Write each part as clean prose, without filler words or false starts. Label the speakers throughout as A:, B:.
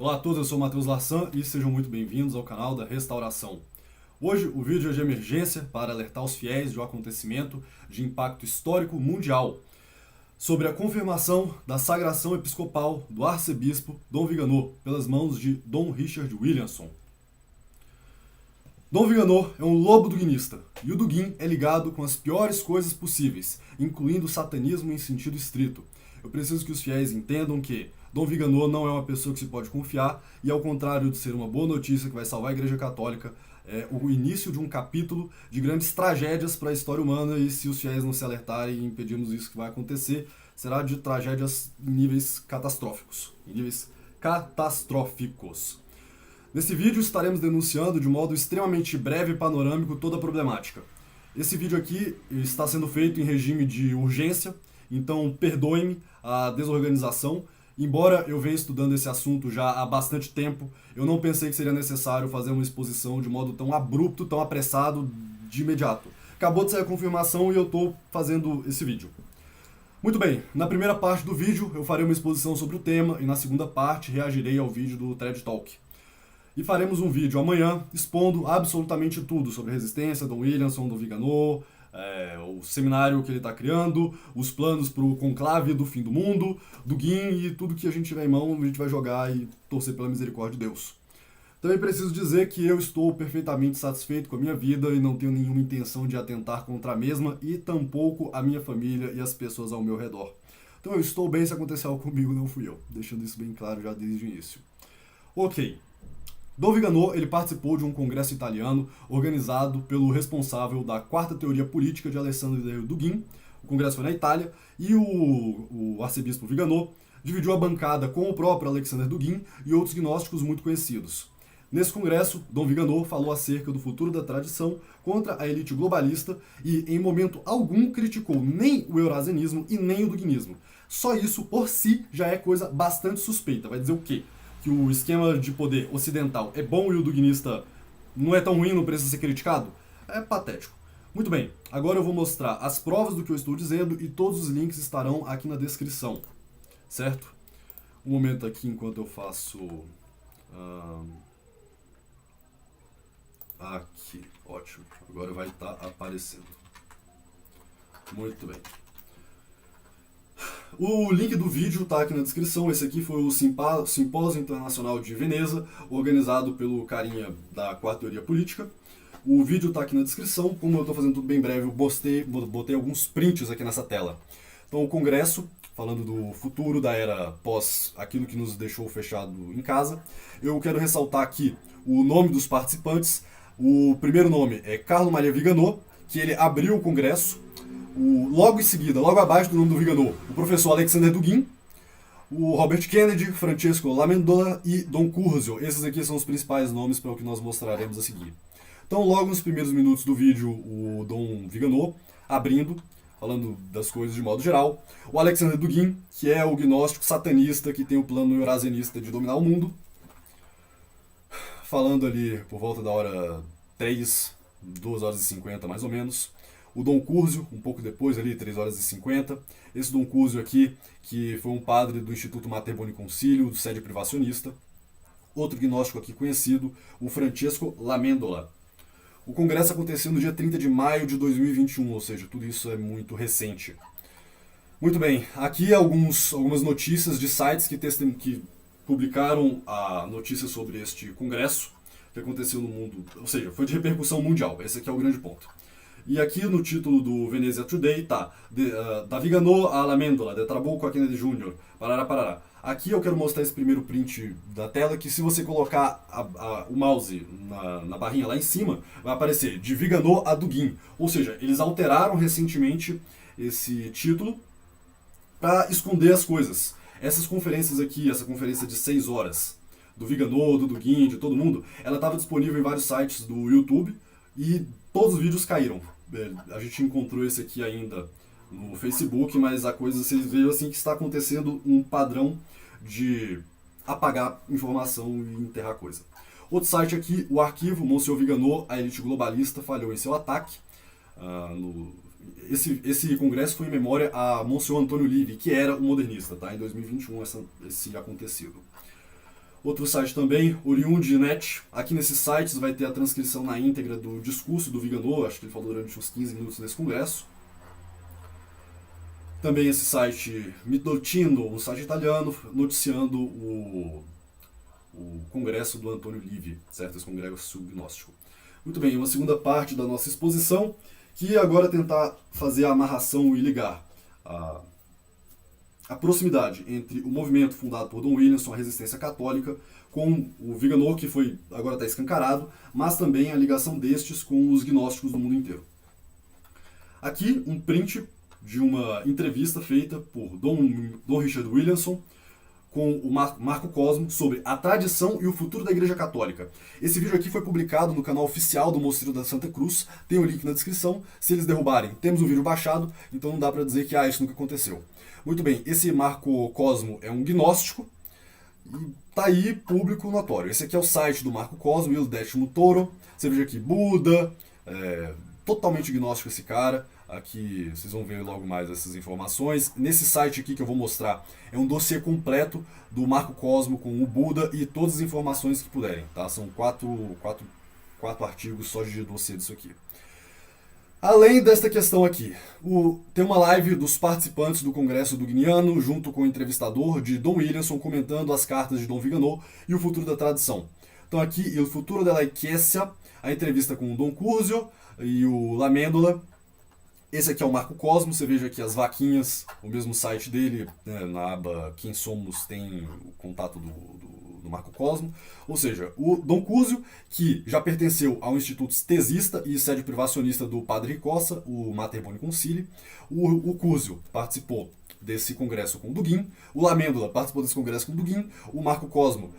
A: Olá a todos, eu sou o Matheus Larsan e sejam muito bem-vindos ao canal da Restauração. Hoje o vídeo é de emergência para alertar os fiéis de um acontecimento de impacto histórico mundial sobre a confirmação da sagração episcopal do arcebispo Dom Viganò pelas mãos de Dom Richard Williamson. Dom Viganò é um lobo duguinista, e o duguin é ligado com as piores coisas possíveis, incluindo o satanismo em sentido estrito. Eu preciso que os fiéis entendam que Dom Viganò não é uma pessoa que se pode confiar, e ao contrário de ser uma boa notícia que vai salvar a Igreja Católica, é o início de um capítulo de grandes tragédias para a história humana, e se os fiéis não se alertarem e impedirmos isso que vai acontecer, será de tragédias em níveis catastróficos. Nesse vídeo estaremos denunciando de modo extremamente breve e panorâmico toda a problemática. Esse vídeo aqui está sendo feito em regime de urgência, então perdoem-me a desorganização. Embora eu venha estudando esse assunto já há bastante tempo, eu não pensei que seria necessário fazer uma exposição de modo tão abrupto, tão apressado, de imediato. Acabou de sair a confirmação e eu estou fazendo esse vídeo. Muito bem, na primeira parte do vídeo eu farei uma exposição sobre o tema e na segunda parte reagirei ao vídeo do TED Talk. E faremos um vídeo amanhã expondo absolutamente tudo sobre a resistência, Dom Williamson, Dom Viganò, o seminário que ele está criando, os planos para o conclave do fim do mundo, do Guin e tudo que a gente tiver em mão, a gente vai jogar e torcer pela misericórdia de Deus. Também preciso dizer que eu estou perfeitamente satisfeito com a minha vida e não tenho nenhuma intenção de atentar contra a mesma e tampouco a minha família e as pessoas ao meu redor. Então eu estou bem se acontecer algo comigo, não fui eu, deixando isso bem claro já desde o início. Ok. Dom Viganò, ele participou de um congresso italiano organizado pelo responsável da quarta teoria política de Alessandro Del Duguin. O congresso foi na Itália e o arcebispo Viganò dividiu a bancada com o próprio Alexander Dugin e outros gnósticos muito conhecidos. Nesse congresso, Dom Viganò falou acerca do futuro da tradição contra a elite globalista e, em momento algum, criticou nem o eurasianismo e nem o duguinismo. Só isso, por si, já é coisa bastante suspeita. Vai dizer o quê? Que o esquema de poder ocidental é bom e o duguinista não é tão ruim, não precisa ser criticado? É patético. Muito bem, agora eu vou mostrar as provas do que eu estou dizendo e todos os links estarão aqui na descrição, certo? Um momento aqui enquanto eu faço... Aqui, ótimo. Agora vai estar aparecendo. Muito bem. O link do vídeo está aqui na descrição. Esse aqui foi o Simpósio Internacional de Veneza, organizado pelo carinha da Quarta Teoria Política. O vídeo está aqui na descrição. Como eu estou fazendo tudo bem breve, eu botei alguns prints aqui nessa tela. Então, o congresso, falando do futuro da era pós aquilo que nos deixou fechado em casa. Eu quero ressaltar aqui o nome dos participantes. O primeiro nome é Carlo Maria Viganò, que ele abriu o congresso. Logo em seguida, logo abaixo do nome do Viganò, o professor Alexander Dugin, o Robert Kennedy, Francesco Lamendola e Dom Curzio. Esses aqui são os principais nomes para o que nós mostraremos a seguir. Então, logo nos primeiros minutos do vídeo, o Dom Viganò abrindo, falando das coisas de modo geral. O Alexander Dugin, que é o gnóstico satanista que tem o plano eurasianista de dominar o mundo, falando ali por volta da hora 3, 2 horas e 50 mais ou menos. O Dom Curzio, um pouco depois, ali, 3 horas e 50. Esse Dom Curzio aqui, que foi um padre do Instituto Mater Boni Concilio, do sede privacionista. Outro gnóstico aqui conhecido, o Francesco Lamendola. O congresso aconteceu no dia 30 de maio de 2021, ou seja, tudo isso é muito recente. Muito bem, aqui algumas notícias de sites que publicaram a notícia sobre este congresso que aconteceu no mundo, ou seja, foi de repercussão mundial, esse aqui é o grande ponto. E aqui no título do Venezia Today tá da Viganò a Lamendola, de Trabuco a Kennedy Jr., parará, parará. Aqui eu quero mostrar esse primeiro print da tela, que se você colocar o mouse na barrinha lá em cima, vai aparecer de Viganò a Dugin. Ou seja, eles alteraram recentemente esse título para esconder as coisas. Essas conferências aqui, essa conferência de 6 horas, do Viganò, do Dugin, de todo mundo, ela estava disponível em vários sites do YouTube e todos os vídeos caíram. A gente encontrou esse aqui ainda no Facebook, mas a coisa, vocês veem assim que está acontecendo um padrão de apagar informação e enterrar coisa. Outro site aqui, o arquivo Monsieur Viganò, a elite globalista falhou em seu ataque. Esse congresso foi em memória a Monsieur Antônio Livy, que era um modernista, tá? Em 2021 esse acontecido. Outro site também, Oriundi.net. Aqui nesses sites vai ter a transcrição na íntegra do discurso do Viganò, acho que ele falou durante uns 15 minutos nesse congresso. Também esse site Mitoltino, um site italiano, noticiando o congresso do Antônio Livi, certo? Esse congresso gnóstico. Muito bem, uma segunda parte da nossa exposição, que agora tentar fazer a amarração e ligar a proximidade entre o movimento fundado por Dom Williamson, a resistência católica, com o Viganò, que foi agora está escancarado, mas também a ligação destes com os gnósticos do mundo inteiro. Aqui um print de uma entrevista feita por Dom Richard Williamson com o Marco Cosmo sobre a tradição e o futuro da Igreja Católica. Esse vídeo aqui foi publicado no canal oficial do Mosteiro da Santa Cruz, tem o link na descrição. Se eles derrubarem, temos o vídeo baixado, então não dá para dizer que isso nunca aconteceu. Muito bem, esse Marco Cosmo é um gnóstico e tá aí público notório. Esse aqui é o site do Marco Cosmo, Il Decimo Toro. Você veja aqui Buda, totalmente gnóstico esse cara. Aqui vocês vão ver logo mais essas informações. Nesse site aqui que eu vou mostrar é um dossiê completo do Marco Cosmo com o Buda e todas as informações que puderem, tá? São quatro artigos só de dossiê disso aqui. Além desta questão aqui, tem uma live dos participantes do Congresso do Guiniano, junto com o entrevistador de Dom Williamson, comentando as cartas de Dom Viganò e o futuro da tradição. Então aqui, Il futuro della Chiesa, a entrevista com o Dom Curzio e o Lamêndola. Esse aqui é o Marco Cosmo, você veja aqui as vaquinhas, o mesmo site dele, né, na aba Quem Somos tem o contato do Marco Cosmo. Ou seja, o Dom Curzio, que já pertenceu ao Instituto Tesista e sede privacionista do Padre Ricossa, o Mater Boni Concili. O Curzio participou desse congresso com o Dugin, o Lamêndola participou desse congresso com o Dugin, o Marco Cosmo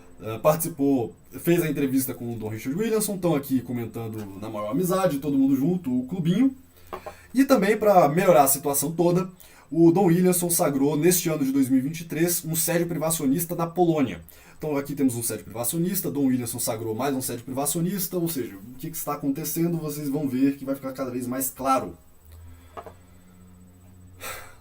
A: fez a entrevista com o Dom Richard Williamson, estão aqui comentando na maior amizade, todo mundo junto, o clubinho. E também, para melhorar a situação toda, o Dom Williamson sagrou, neste ano de 2023, um sede privacionista na Polônia. Então aqui temos um sede privacionista, Dom Williamson sagrou mais um sede privacionista, ou seja, o que está acontecendo vocês vão ver que vai ficar cada vez mais claro.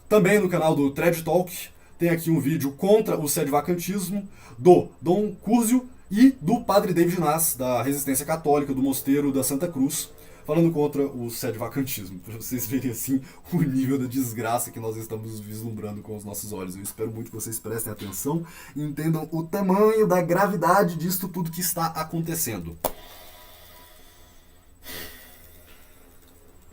A: Também no canal do Thread Talk tem aqui um vídeo contra o sede-vacantismo do Dom Curzio e do Padre David Nas, da Resistência Católica, do Mosteiro da Santa Cruz, falando contra o sede-vacantismo, para vocês verem assim o nível da desgraça que nós estamos vislumbrando com os nossos olhos. Eu espero muito que vocês prestem atenção e entendam o tamanho da gravidade disto tudo que está acontecendo.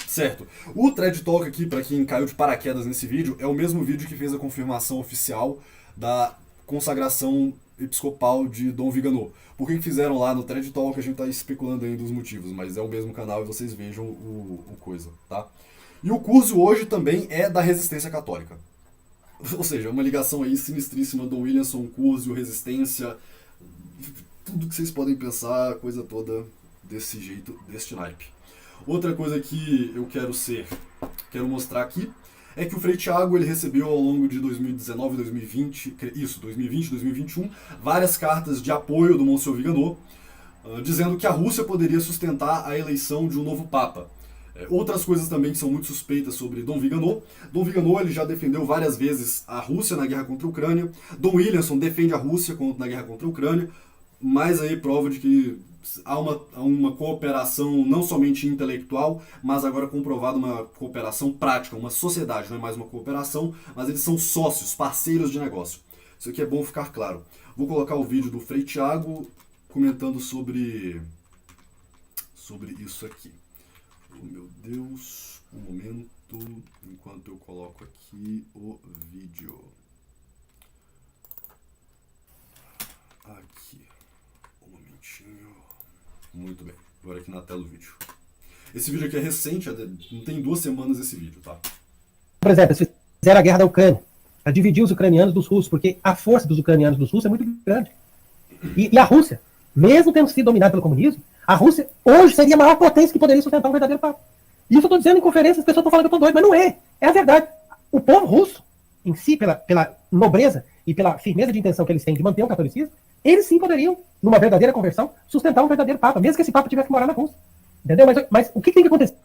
A: Certo, o Thread Talk aqui, para quem caiu de paraquedas nesse vídeo, é o mesmo vídeo que fez a confirmação oficial da consagração episcopal de Dom Viganò. Por que fizeram lá no Thread Talk, a gente está especulando ainda os motivos, mas é o mesmo canal e vocês vejam o coisa, tá? E o Curzio hoje também é da resistência católica. Ou seja, uma ligação aí sinistríssima, Dom Williamson, Curzio, resistência, tudo que vocês podem pensar, coisa toda desse jeito, deste naipe. Outra coisa que eu quero mostrar aqui, é que o Frei Tiago ele recebeu ao longo de 2019 e 2020, 2020 2021, várias cartas de apoio do Monsenhor Viganò, dizendo que a Rússia poderia sustentar a eleição de um novo Papa. Outras coisas também que são muito suspeitas sobre Dom Viganò. Dom Viganò ele já defendeu várias vezes a Rússia na guerra contra a Ucrânia. Dom Williamson defende a Rússia na guerra contra a Ucrânia. Mais aí prova de que há uma cooperação não somente intelectual, mas agora comprovada uma cooperação prática, uma sociedade, não é mais uma cooperação, mas eles são sócios, parceiros de negócio. Isso aqui é bom ficar claro. Vou colocar o vídeo do Frei Tiago comentando sobre isso aqui. Oh, meu Deus, um momento, enquanto eu coloco aqui o vídeo. Aqui, um momentinho. Muito bem, agora aqui na tela do vídeo. Esse vídeo aqui é recente, não tem 2 semanas esse vídeo, tá?
B: Por exemplo, eles fizeram a guerra da Ucrânia, para dividir os ucranianos dos russos, porque a força dos ucranianos dos russos é muito grande. E a Rússia, mesmo tendo sido dominada pelo comunismo, a Rússia hoje seria a maior potência que poderia sustentar um verdadeiro Papa. Isso eu estou dizendo em conferências, as pessoas estão falando que eu estou doido, mas não é. É a verdade. O povo russo, em si, pela nobreza e pela firmeza de intenção que eles têm de manter o catolicismo, eles sim poderiam, numa verdadeira conversão, sustentar um verdadeiro Papa, mesmo que esse Papa tivesse que morar na Rússia. Entendeu? Mas o que tem que acontecer?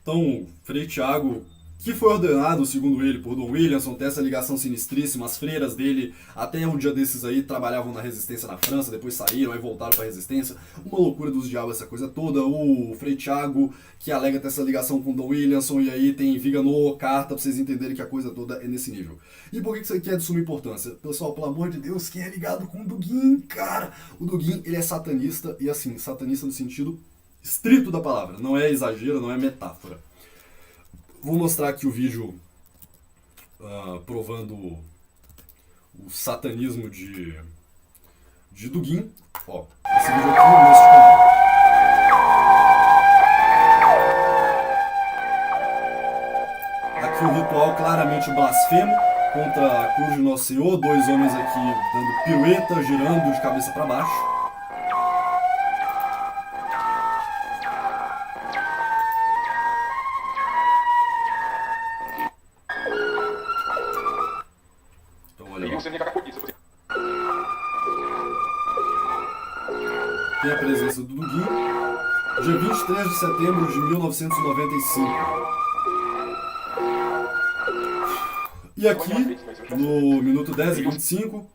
A: Então, Frei Tiago que foi ordenado, segundo ele, por Dom Williamson, tem essa ligação sinistríssima. As freiras dele, até um dia desses aí, trabalhavam na resistência na França, depois saíram, aí voltaram pra resistência. Uma loucura dos diabos essa coisa toda. O Frei Thiago, que alega ter essa ligação com Dom Williamson, e aí tem Viganò, carta, pra vocês entenderem que a coisa toda é nesse nível. E por que isso aqui é de suma importância? Pessoal, pelo amor de Deus, quem é ligado com o Dugin, cara? O Dugin, ele é satanista, e assim, satanista no sentido estrito da palavra. Não é exagero, não é metáfora. Vou mostrar aqui o vídeo provando o satanismo de Dugin. Ó, esse vídeo aqui neste canal. Aqui o ritual claramente blasfemo contra a cruz de Nosso Senhor. Dois homens aqui dando pirueta, girando de cabeça para baixo. Tem a presença do Dugin, dia 23 de setembro de 1995. E aqui, no minuto 10 e 25,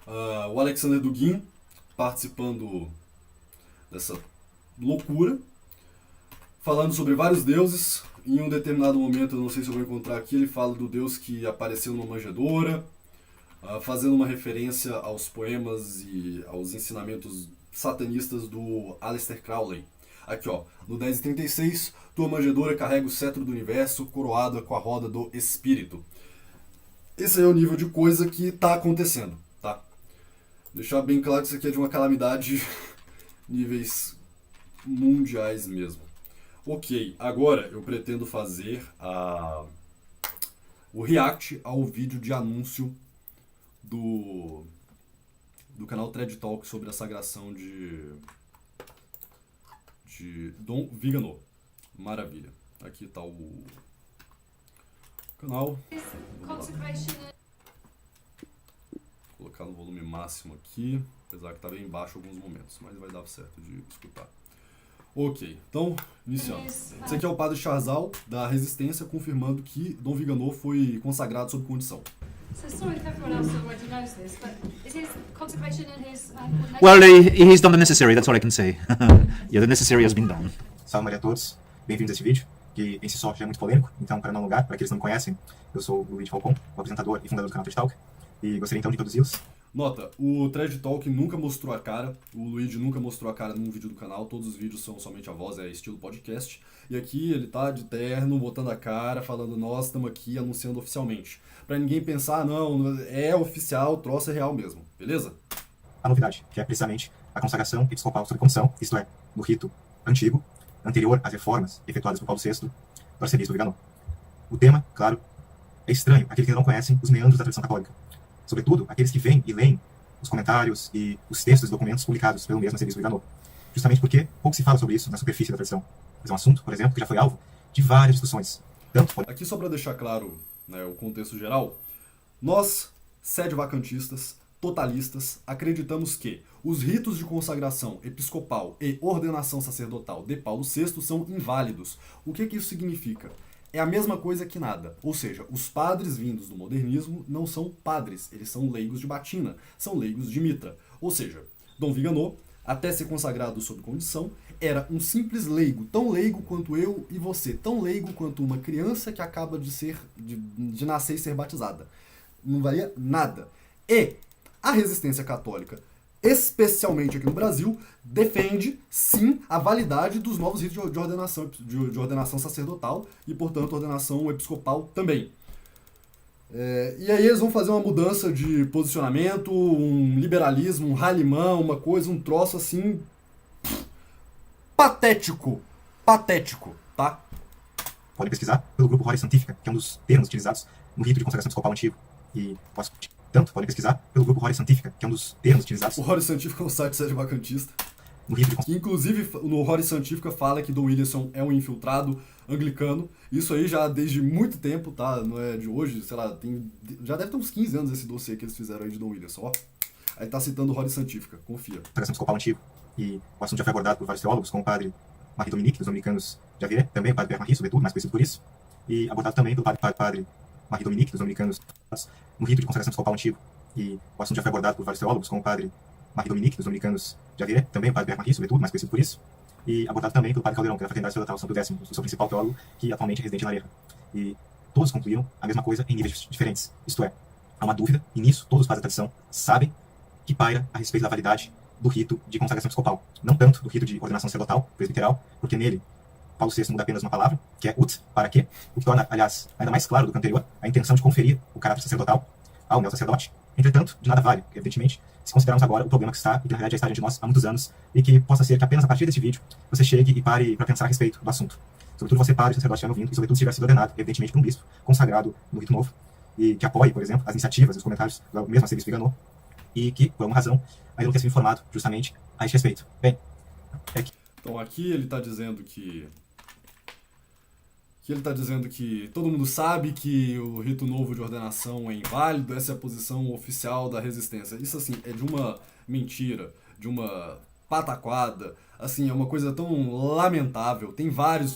A: o Alexander Dugin participando dessa loucura, falando sobre vários deuses. Em um determinado momento, eu não sei se eu vou encontrar aqui, ele fala do deus que apareceu numa manjedoura, fazendo uma referência aos poemas e aos ensinamentos satanistas do Aleister Crowley. Aqui ó, no 10:36, tua manjedoura carrega o cetro do universo, coroada com a roda do espírito. Esse aí é o nível de coisa que tá acontecendo, tá? Deixar bem claro que isso aqui é de uma calamidade níveis mundiais mesmo. Ok, agora eu pretendo fazer o react ao vídeo de anúncio do canal Thread Talk sobre a sagração de Dom Viganò. Maravilha. Aqui está o canal. Vou colocar no volume máximo aqui, apesar que está bem baixo em alguns momentos, mas vai dar certo de escutar. Ok, então, iniciando. Esse aqui é o padre Charzal, da Resistência, confirmando que Dom Viganò foi consagrado sob condição.
C: Well, he's done the necessary, that's all I can say. Yeah, the necessary has been done.
D: Salve Maria a todos, bem-vindos a este vídeo, que em si só já é muito polêmico, então para não alongar, para aqueles que não me conhecem, eu sou o Luiz Falcon, o apresentador e fundador do canal Thread Talk, e gostaria então de introduzi-los.
A: Nota, o Thread Talk nunca mostrou a cara, o Luigi nunca mostrou a cara num vídeo do canal, todos os vídeos são somente a voz, é estilo podcast, e aqui ele tá de terno, botando a cara, falando, nós estamos aqui anunciando oficialmente. Pra ninguém pensar, não, é oficial, o troço é real mesmo, beleza?
D: A novidade, que é precisamente a consagração episcopal sob condição, isto é, do rito antigo, anterior às reformas efetuadas por Paulo VI, do arcebispo Viganò. O tema, claro, é estranho àqueles que não conhecem os meandros da tradição católica. Sobretudo, aqueles que vêm e leem os comentários e os textos e documentos publicados pelo mesmo arcebispo Viganò. Justamente porque pouco se fala sobre isso na superfície da tradição. Mas é um assunto, por exemplo, que já foi alvo de várias discussões.
A: Aqui só para deixar claro, né, o contexto geral, nós, sede-vacantistas, totalistas, acreditamos que os ritos de consagração episcopal e ordenação sacerdotal de Paulo VI são inválidos. O que isso significa? É a mesma coisa que nada. Ou seja, os padres vindos do modernismo não são padres, eles são leigos de batina, são leigos de mitra. Ou seja, Dom Viganò, até ser consagrado sob condição, era um simples leigo, tão leigo quanto eu e você, tão leigo quanto uma criança que acaba de nascer e ser batizada. Não valia nada. E a resistência católica, especialmente aqui no Brasil, defende, sim, a validade dos novos ritos de ordenação sacerdotal e, portanto, ordenação episcopal também. E aí eles vão fazer uma mudança de posicionamento, um liberalismo, um ralimã, uma coisa, um troço assim... patético. Patético, tá?
D: Pode pesquisar pelo grupo Rore Santifica, que é um dos termos utilizados no rito de consagração episcopal antigo. E tanto pode pesquisar pelo grupo Rore Santifica, que é um dos termos utilizados...
A: O Rore Santifica é um site sede-vacantista.
D: No rito de...
A: Inclusive, no Rore Santifica fala que Dom Williamson é um infiltrado anglicano. Isso aí já desde muito tempo, tá? Não é de hoje, sei lá, já deve ter uns 15 anos esse dossiê que eles fizeram aí de Dom Williamson, ó. Aí tá citando o Rore Santifica, confia.
D: Consagração episcopal antigo. E o assunto já foi abordado por vários teólogos, como o padre Marie Dominique, dos dominicanos de Avier, também o padre Pierre Marie, sobretudo, mais conhecido por isso, e abordado também pelo padre Marie Dominique, dos dominicanos no rito de consagração episcopal antigo. E o assunto já foi abordado por vários teólogos, como o padre Marie Dominique, dos dominicanos de Avier, também o padre Pierre Marie, sobretudo, mais conhecido por isso, e abordado também pelo padre Caldeirão, que é da Fraternidade Sacerdotal São Pio X, o seu principal teólogo, que atualmente é residente em Lareira. E todos concluíram a mesma coisa em níveis diferentes, isto é, há uma dúvida, e nisso todos os padres da tradição sabem que paira a respeito da validade do rito de consagração episcopal. Não tanto do rito de ordenação sacerdotal, presbiteral, porque nele Paulo VI muda apenas uma palavra, que é ut, para quê, o que torna, aliás, ainda mais claro do que o anterior, a intenção de conferir o caráter sacerdotal ao neo-sacerdote. Entretanto, de nada vale, evidentemente, se considerarmos agora o problema que está, e que na verdade já está diante de nós há muitos anos, e que possa ser que apenas a partir deste vídeo você chegue e pare para pensar a respeito do assunto. Sobretudo você, padre, sacerdote estiver ouvindo, e sobretudo se tiver sido ordenado, evidentemente, por um bispo consagrado no rito novo, e que apoie, por exemplo, as iniciativas, os comentários do mesmo arcebispo Viganò, e que, por alguma razão, ainda não tenha sido informado justamente a este respeito. Bem,
A: Então aqui ele está dizendo que ele está dizendo que todo mundo sabe que o rito novo de ordenação é inválido, essa é a posição oficial da resistência. Isso, assim, é de uma mentira, de uma pataquada, assim, é uma coisa tão lamentável. Tem vários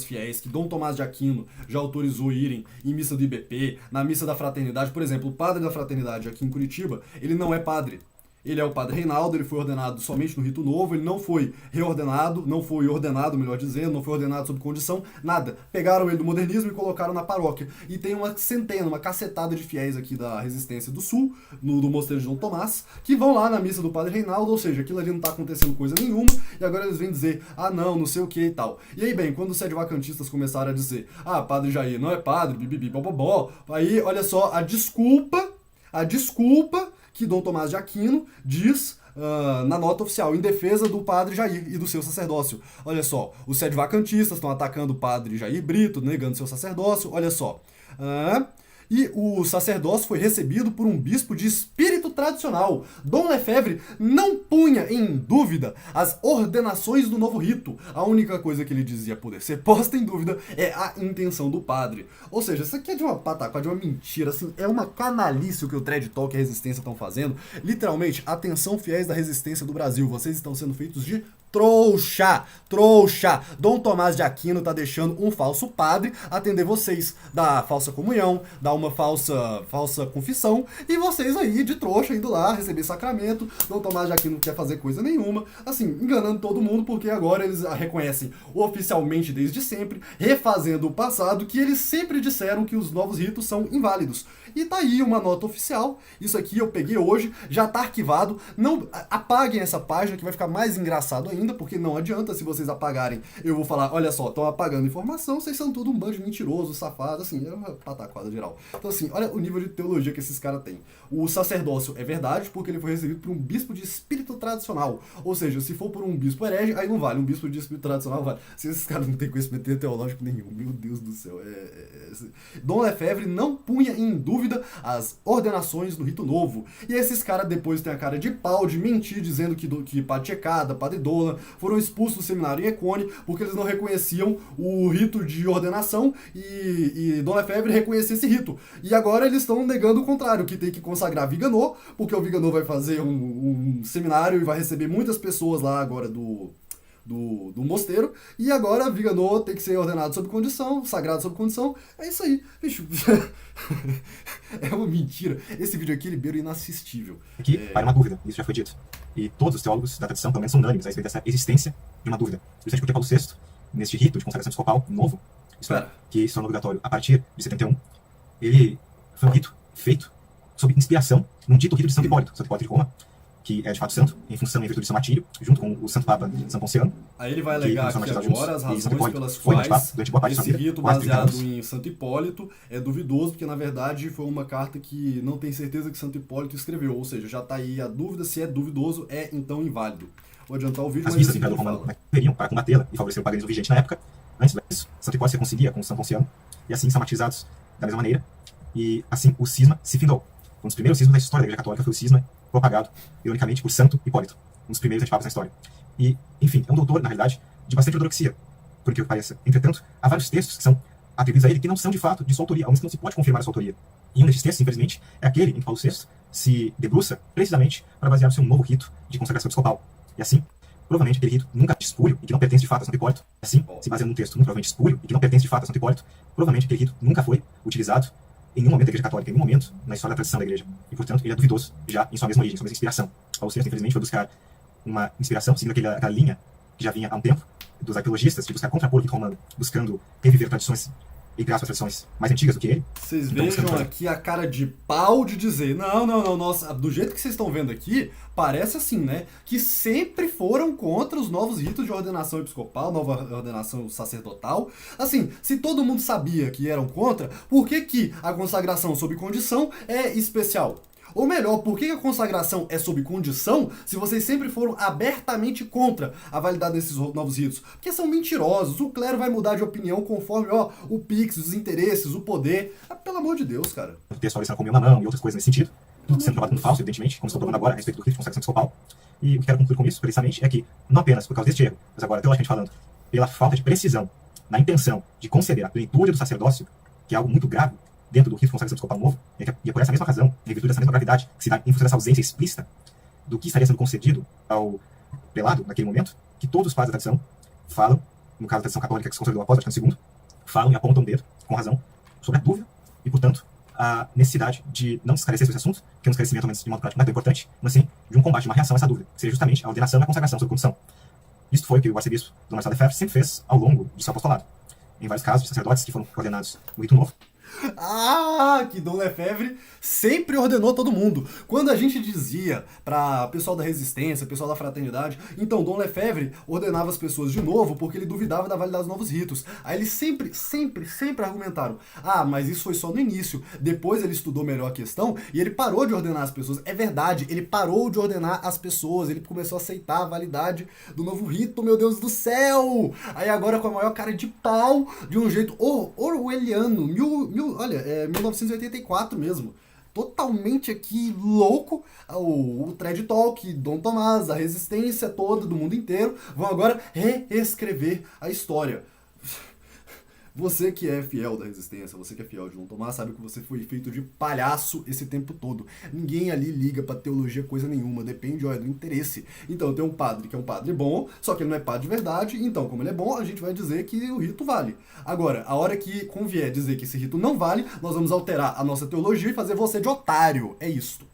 A: fiéis que Dom Tomás de Aquino já autorizou irem em missa do IBP, na missa da Fraternidade. Por exemplo, o padre da Fraternidade aqui em Curitiba, ele não é padre. Ele é o padre Reinaldo, ele foi ordenado somente no rito novo, ele não foi reordenado, não foi ordenado, melhor dizendo, não foi ordenado sob condição, nada. Pegaram ele do modernismo e colocaram na paróquia. E tem uma centena, uma cacetada de fiéis aqui da Resistência do Sul, do Mosteiro de Dom Tomás, que vão lá na missa do padre Reinaldo, ou seja, aquilo ali não tá acontecendo coisa nenhuma, e agora eles vêm dizer, não sei o que e tal. E aí, bem, quando os sedevacantistas começaram a dizer, padre Jair não é padre, bibibi, bobobó, aí, olha só, a desculpa que Dom Tomás de Aquino diz na nota oficial, em defesa do padre Jair e do seu sacerdócio. Olha só, os sedevacantistas estão atacando o padre Jair Brito, negando seu sacerdócio, olha só. E o sacerdócio foi recebido por um bispo de espírito tradicional. Dom Lefebvre não punha em dúvida as ordenações do novo rito. A única coisa que ele dizia poder ser posta em dúvida é a intenção do padre. Ou seja, isso aqui é de uma pataquada, de uma mentira, assim, é uma canalice o que o Thread Talk e a Resistência estão fazendo. Literalmente, atenção fiéis da Resistência do Brasil, vocês estão sendo feitos de trouxa. Dom Tomás de Aquino tá deixando um falso padre atender vocês da falsa comunhão, dar uma falsa confissão, e vocês aí de trouxa indo lá receber sacramento. Dom Tomás de Aquino não quer fazer coisa nenhuma, assim, enganando todo mundo, porque agora eles reconhecem oficialmente desde sempre, refazendo o passado, que eles sempre disseram que os novos ritos são inválidos. E tá aí uma nota oficial, isso aqui eu peguei hoje, já tá arquivado, não apaguem essa página que vai ficar mais engraçado ainda, porque não adianta, se vocês apagarem, eu vou falar, olha só, estão apagando informação, vocês são tudo um bando de mentiroso, safado, assim, é uma pataquada geral. Então assim, olha o nível de teologia que esses caras têm. O sacerdócio é verdade, porque ele foi recebido por um bispo de espírito tradicional, ou seja, se for por um bispo herege, aí não vale, um bispo de espírito tradicional vale. Se esses caras não têm conhecimento teológico nenhum, meu Deus do céu, Dom Lefebvre não punha em dúvida as ordenações do rito novo, e esses caras depois têm a cara de pau, de mentir, dizendo que Padre Checada, Padre Dolan foram expulsos do seminário em Econe porque eles não reconheciam o rito de ordenação, e Dom Lefebvre reconhecia esse rito. E agora eles estão negando o contrário, que tem que consagrar Viganò, porque o Viganò vai fazer um seminário e vai receber muitas pessoas lá agora do mosteiro, e agora Viganò tem que ser ordenado sob condição, sagrado sob condição. É isso aí, bicho. É uma mentira. Esse vídeo aqui ele beira inassistível.
D: Aqui, para uma dúvida, isso já foi dito. E todos os teólogos da tradição, pelo menos, são unânimes a respeito dessa existência de uma dúvida. Justamente porque Paulo VI, neste rito de consagração episcopal novo, isto é, que se tornou obrigatório a partir de 71, ele foi um rito feito sob inspiração num dito rito de Santo Hipólito de Roma, que é de fato santo, em função e em virtude de São Martírio, junto com o Santo Papa São Ponciano.
A: Aí ele vai alegar aqui agora as razões pelas quais esse rito baseado em Santo Hipólito é duvidoso, porque na verdade foi uma carta que não tem certeza que Santo Hipólito escreveu, ou seja, já está aí a dúvida, se é duvidoso, é então inválido. Vou adiantar o vídeo,
D: as missas do Imperador Romano deveriam para combatê-la e favorecer o paganismo vigente na época. Antes disso, Santo Hipólito se reconcilia com São Ponciano, e assim são martirizados da mesma maneira, e assim o cisma se findou. Um dos primeiros cismas da história da Igreja Católica foi o cisma propagado, ironicamente, por Santo Hipólito, um dos primeiros antipapas na história. E, enfim, é um doutor, na realidade, de bastante ortodoxia, por que pareça. Entretanto, há vários textos que são atribuídos a ele que não são, de fato, de sua autoria, alguns que não se pode confirmar a sua autoria. E um desses textos, infelizmente, é aquele em que Paulo VI se debruça precisamente para basear no seu novo rito de consagração episcopal. E assim, provavelmente aquele rito nunca foi espúrio e que não pertence de fato a Santo Hipólito. Assim, se baseando num texto muito provavelmente espúrio e que não pertence de fato a Santo Hipólito, provavelmente aquele rito nunca foi utilizado em nenhum momento da Igreja Católica, em nenhum momento na história da tradição da Igreja. E, portanto, ele é duvidoso já em sua mesma origem, em sua mesma inspiração. Paulo VI, infelizmente, foi buscar uma inspiração, seguindo aquela linha que já vinha há um tempo, dos arqueologistas, de buscar contrapor o rito romano, buscando reviver tradições, entre aspas, tradições mais antigas do que ele.
A: Vocês
D: Então,
A: vejam aqui a cara de pau de dizer, não, nossa, do jeito que vocês estão vendo aqui, parece assim, né, que sempre foram contra os novos ritos de ordenação episcopal, nova ordenação sacerdotal. Assim, se todo mundo sabia que eram contra, por que que a consagração sob condição é especial? Ou melhor, por que a consagração é sob condição se vocês sempre foram abertamente contra a validade desses novos ritos? Porque são mentirosos, o clero vai mudar de opinião conforme o pix, os interesses, o poder. Ah, pelo amor de Deus, cara.
D: O texto Aulição com mil na mão e outras coisas nesse sentido, tudo sendo provado como falso, evidentemente, como estou provando agora a respeito do rito de consagração episcopal. E o que quero concluir com isso, precisamente, é que, não apenas por causa deste erro, mas agora, teologicamente falando, pela falta de precisão na intenção de conceder a plenitude do sacerdócio, que é algo muito grave, dentro do rito de consagração episcopal novo, e é por essa mesma razão, em virtude dessa mesma gravidade, que se dá em função dessa ausência explícita do que estaria sendo concedido ao prelado naquele momento, que todos os padres da tradição falam, no caso da tradição católica que se consolidou após o Vaticano II, falam e apontam o dedo, com razão, sobre a dúvida e, portanto, a necessidade de não esclarecer esse assunto, que é um esclarecimento, de modo prático, não é tão importante, mas sim de um combate, de uma reação a essa dúvida, que seria justamente a ordenação e a consagração sob condição. Isto foi o que o arcebispo Dom Marcelo Lefebvre sempre fez ao longo de seu apostolado. Em vários casos de sacerdotes que foram ordenados no rito novo,
A: Ah, que Dom Lefebvre sempre ordenou todo mundo. Quando a gente dizia para pessoal da resistência, pessoal da fraternidade, então Dom Lefebvre ordenava as pessoas de novo porque ele duvidava da validade dos novos ritos. Aí eles sempre argumentaram, ah, mas isso foi só no início. Depois ele estudou melhor a questão e ele parou de ordenar as pessoas. É verdade, ele parou de ordenar as pessoas, ele começou a aceitar a validade do novo rito, meu Deus do céu! Aí agora com a maior cara de pau, de um jeito orwelliano, 1984 mesmo. Totalmente aqui louco, o Thread Talk, Dom Tomás, a resistência toda do mundo inteiro vão agora reescrever a história. Você que é fiel da resistência, você que é fiel de Dom Tomás, sabe que você foi feito de palhaço esse tempo todo. Ninguém ali liga pra teologia coisa nenhuma, depende, do interesse. Então tem um padre que é um padre bom, só que ele não é padre de verdade, então como ele é bom, a gente vai dizer que o rito vale. Agora, a hora que convier dizer que esse rito não vale, nós vamos alterar a nossa teologia e fazer você de otário. É isto.